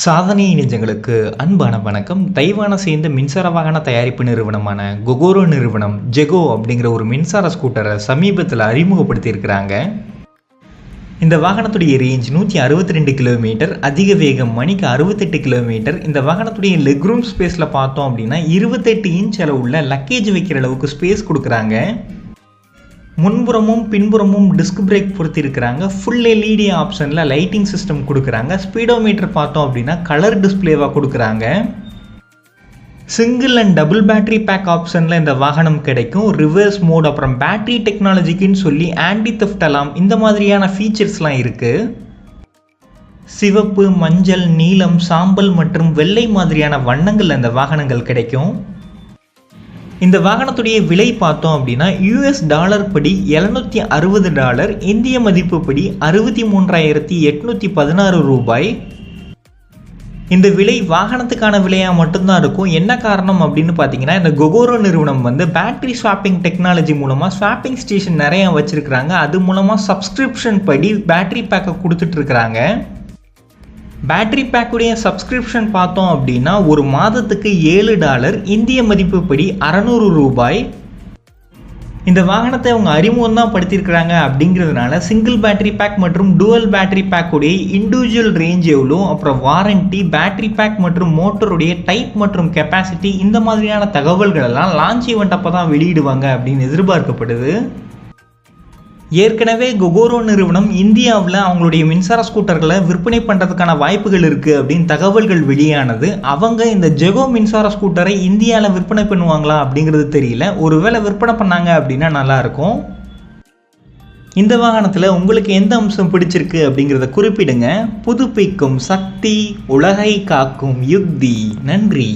சாதனை நெஞ்சங்களுக்கு அன்பான வணக்கம். தைவானை சேர்ந்த மின்சார வாகன தயாரிப்பு நிறுவனமான கொகோரோ நிறுவனம் ஜெகோ அப்படிங்கிற ஒரு மின்சார ஸ்கூட்டரை சமீபத்தில் அறிமுகப்படுத்தியிருக்கிறாங்க. இந்த வாகனத்துடைய ரேஞ்ச் 162 கிலோமீட்டர், அதிக வேகம் மணிக்கு 68 கிலோமீட்டர். இந்த வாகனத்துடைய லெக்ரூம் ஸ்பேஸில் பார்த்தோம் அப்படின்னா 28 இன்ச் அளவுள்ள லக்கேஜ் வைக்கிற அளவுக்கு ஸ்பேஸ் கொடுக்குறாங்க. முன்புறமும் பின்புறமும் டிஸ்க் பிரேக் பொறுத்திருக்கிறாங்க. ஃபுல் எல்இடி ஆப்ஷனில் லைட்டிங் சிஸ்டம் கொடுக்குறாங்க. ஸ்பீடோமீட்டர் பார்த்தோம் அப்படின்னா கலர் டிஸ்பிளேவாக கொடுக்குறாங்க. Single and double battery pack ஆப்ஷனில் இந்த வாகனம் கிடைக்கும். ரிவர்ஸ் மோட், அப்புறம் பேட்டரி டெக்னாலஜிக்குன்னு சொல்லி ஆன்டி தெஃப்ட் அலாம், இந்த மாதிரியான ஃபீச்சர்ஸ்லாம் இருக்குது. சிவப்பு, மஞ்சள், நீலம், சாம்பல் மற்றும் வெள்ளை மாதிரியான வண்ணங்கள் இந்த வாகனங்கள் கிடைக்கும். இந்த வாகனத்துடைய விலை பார்த்தோம் அப்படின்னா US டாலர் படி $760, இந்திய மதிப்பு படி 63,816 ரூபாய். இந்த விலை வாகனத்துக்கான விலையாக மட்டும்தான் இருக்கும். என்ன காரணம் அப்படின்னு பார்த்தீங்கன்னா, இந்த கொகோரோ நிறுவனம் பேட்டரி ஸ்வாப்பிங் டெக்னாலஜி மூலமாக ஸ்வாப்பிங் ஸ்டேஷன் நிறையா வச்சுருக்கிறாங்க. அது மூலமாக சப்ஸ்கிரிப்ஷன் படி பேட்டரி பேக்கை கொடுத்துட்ருக்குறாங்க. பேட்டரி பேக்குடைய சப்ஸ்கிரிப்ஷன் பார்த்தோம் அப்படின்னா ஒரு மாதத்துக்கு $7, இந்திய மதிப்பு படி 600 ரூபாய். இந்த வாகனத்தை அவங்க அறிமுகம் தான் படுத்தியிருக்கிறாங்க. அப்படிங்கிறதுனால சிங்கிள் பேட்டரி பேக் மற்றும் டூவல் பேட்டரி பேக்குடைய இண்டிவிஜுவல் ரேஞ்ச் எவ்வளோ, அப்புறம் வாரண்டி, பேட்டரி பேக் மற்றும் மோட்டருடைய டைப் மற்றும் கெப்பாசிட்டி, இந்த மாதிரியான தகவல்கள் எல்லாம் லான்ச் ஈவெண்ட் அப்போ தான் வெளியிடுவாங்க அப்படின்னு எதிர்பார்க்கப்படுது. ஏற்கனவே கொகோரோ நிறுவனம் இந்தியாவில் அவங்களுடைய மின்சார ஸ்கூட்டர்களை விற்பனை பண்ணுறதுக்கான வாய்ப்புகள் இருக்குது அப்படின்னு தகவல்கள் வெளியானது. அவங்க இந்த ஜெகோ மின்சார ஸ்கூட்டரை இந்தியாவில் விற்பனை பண்ணுவாங்களா அப்படிங்கிறது தெரியல. ஒருவேளை விற்பனை பண்ணாங்க அப்படின்னா நல்லாயிருக்கும். இந்த வாகனத்தில் உங்களுக்கு எந்த அம்சம் பிடிச்சிருக்கு அப்படிங்கிறத குறிப்பிடுங்க. புதுப்பிக்கும் சக்தி, உலகை காக்கும் யுக்தி. நன்றி.